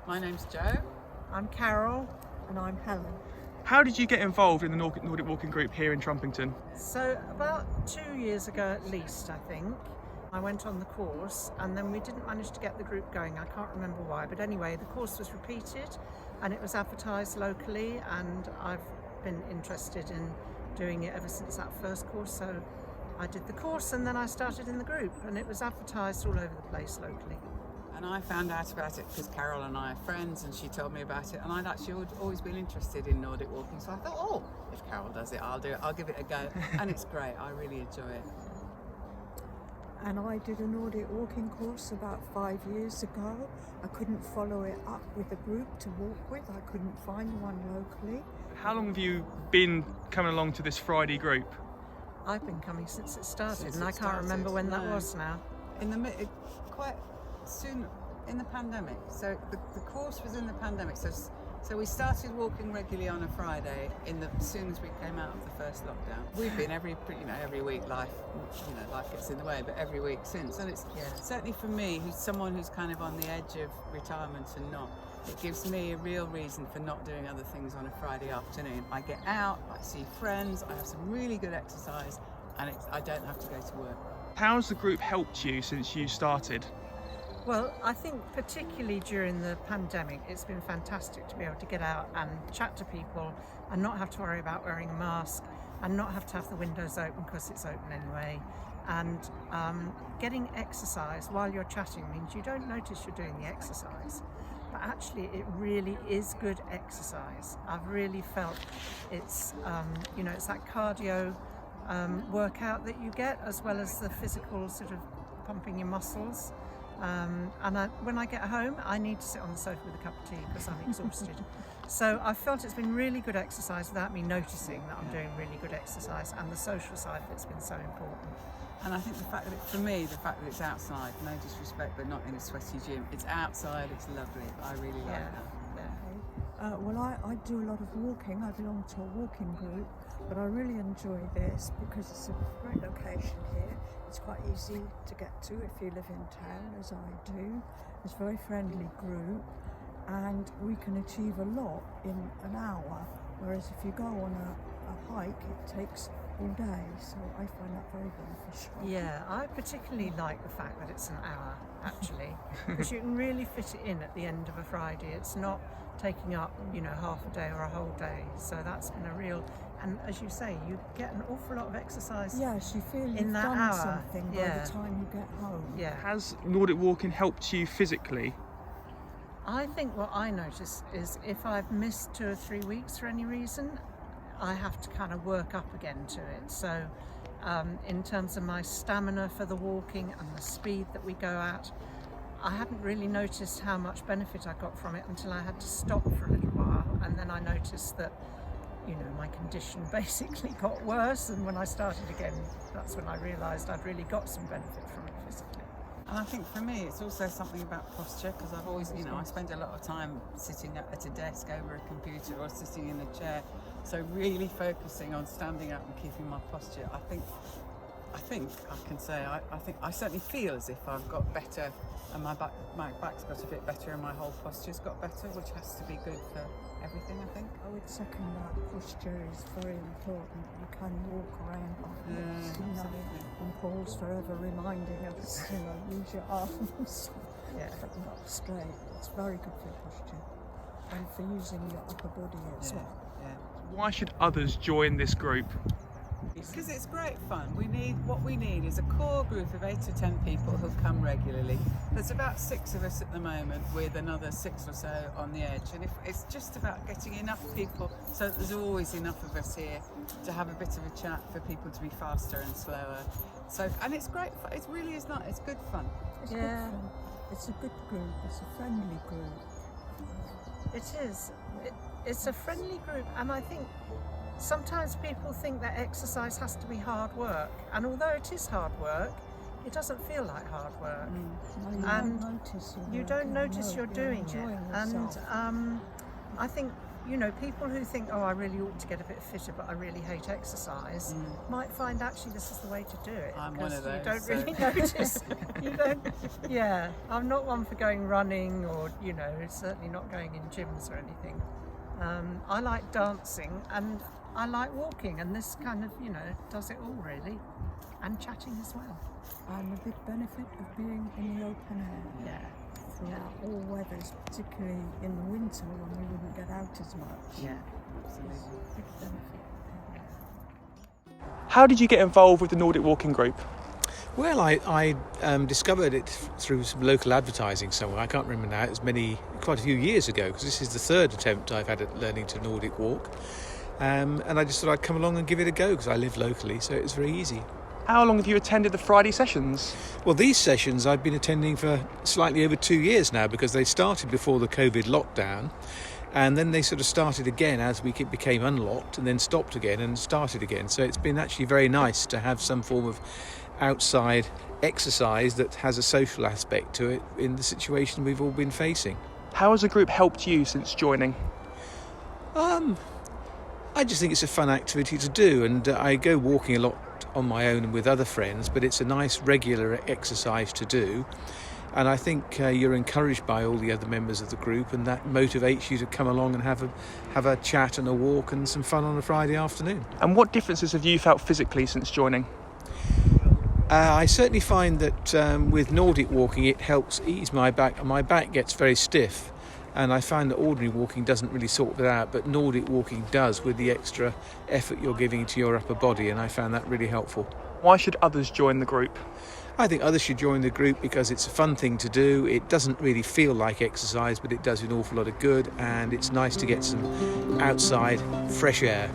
My name's Jo. I'm Carol. And I'm Helen. How did you get involved in the Nordic Walking group here in Trumpington? So about 2 years ago at least, I think, I went on the course and then we didn't manage to get the group going. I can't remember why, but anyway, the course was repeated and it was advertised locally, and I've been interested in doing it ever since that first course. So I did the course and then I started in the group, and it was advertised all over the place locally. And I found out about it because Carol and I are friends and she told me about it, and I'd actually always been interested in Nordic walking, so I thought, oh, if Carol does it, I'll do it, I'll give it a go. And it's great, I really enjoy it. And I did a Nordic walking course about 5 years ago. I couldn't follow it up with a group to walk with. I couldn't find one locally. How long have you been coming along to this Friday group? I've been coming since it started, and I can't remember when that was now. Quite soon in the pandemic. So the course was in the pandemic. So we started walking regularly on a Friday as soon as we came out of the first lockdown. We've been every week. Life gets in the way, but every week since. And it's certainly for me, who's someone who's kind of on the edge of retirement and not. It gives me a real reason for not doing other things on a Friday afternoon. I get out, I see friends, I have some really good exercise, and I don't have to go to work. How's the group helped you since you started? Well, I think particularly during the pandemic, it's been fantastic to be able to get out and chat to people and not have to worry about wearing a mask and not have to have the windows open because it's open anyway. And getting exercise while you're chatting means you don't notice you're doing the exercise, but actually it really is good exercise. I've really felt it's, it's that cardio workout that you get, as well as the physical sort of pumping your muscles. When I get home, I need to sit on the sofa with a cup of tea because I'm exhausted. So I felt it's been really good exercise without me noticing that I'm doing really good exercise, and the social side of it's been so important. And I think the fact that it's outside, no disrespect, but not in a sweaty gym. It's outside, it's lovely. I really like that. Well, I do a lot of walking. I belong to a walking group, but I really enjoy this because it's a great location here. It's quite easy to get to if you live in town, as I do. It's a very friendly group, and we can achieve a lot in an hour, whereas if you go on a hike, it takes all day, so I find that very beneficial. Yeah, I particularly like the fact that it's an hour, actually, because you can really fit it in at the end of a Friday. It's not taking up, half a day or a whole day, so that's been a real, and as you say, you get an awful lot of exercise. Yes, you feel in you've that done hour. something by the time you get home. Yeah. Has Nordic walking helped you physically? I think what I notice is if I've missed 2 or 3 weeks for any reason, I have to kind of work up again to it. So in terms of my stamina for the walking and the speed that we go at, I hadn't really noticed how much benefit I got from it until I had to stop for a little while, and then I noticed that my condition basically got worse, and when I started again, that's when I realised I'd really got some benefit from it physically. And I think for me, it's also something about posture, because I've always, I spend a lot of time sitting at a desk over a computer or sitting in a chair. So really focusing on standing up and keeping my posture, I think I can say, I certainly feel as if I've got better, and my back's got a bit better and my whole posture's got better, which has to be good for everything, I think. I would second that. Posture is very important. You can walk around like this, and Paul's forever reminding us, use your arms. Up straight. It's very good for your posture and for using your upper body as well. Why should others join this group? Because it's great fun. What we need is a core group of 8 to 10 people who come regularly. There's about 6 of us at the moment, with another 6 or so on the edge, and it's just about getting enough people so that there's always enough of us here to have a bit of a chat, for people to be faster and slower. And it's great fun. It really is not. It's good fun. It's good fun. It's a good group. It's a friendly group. It is. It's a friendly group, and I think sometimes people think that exercise has to be hard work, and although it is hard work, it doesn't feel like hard work. No, you don't notice you're doing it. And I think you know, people who think, oh, I really ought to get a bit fitter, but I really hate exercise, might find actually this is the way to do it. I'm one of those, You don't so- really notice. You don't. Yeah, I'm not one for going running or, you know, certainly not going in gyms or anything. I like dancing and I like walking, and this kind of, you know, does it all really, and chatting as well. And the big benefit of being in the open air. Yeah. Throughout all weathers, particularly in the winter when we wouldn't get out as much. Yeah. Absolutely. Big benefit. How did you get involved with the Nordic Walking Group? Well, I discovered it through some local advertising somewhere. I can't remember now. It was quite a few years ago, because this is the third attempt I've had at learning to Nordic walk. And I just thought I'd come along and give it a go, because I live locally, so it was very easy. How long have you attended the Friday sessions? Well, these sessions I've been attending for slightly over 2 years now, because they started before the COVID lockdown, and then they sort of started again as we became unlocked, and then stopped again and started again. So it's been actually very nice to have some form of outside exercise that has a social aspect to it in the situation we've all been facing. How has the group helped you since joining? I just think it's a fun activity to do, and I go walking a lot on my own and with other friends, but it's a nice regular exercise to do, and I think you're encouraged by all the other members of the group, and that motivates you to come along and have a chat and a walk and some fun on a Friday afternoon. And what differences have you felt physically since joining? I certainly find that with Nordic walking it helps ease my back. My back gets very stiff, and I find that ordinary walking doesn't really sort that out, but Nordic walking does, with the extra effort you're giving to your upper body, and I found that really helpful. Why should others join the group? I think others should join the group because it's a fun thing to do. It doesn't really feel like exercise, but it does an awful lot of good, and it's nice to get some outside fresh air.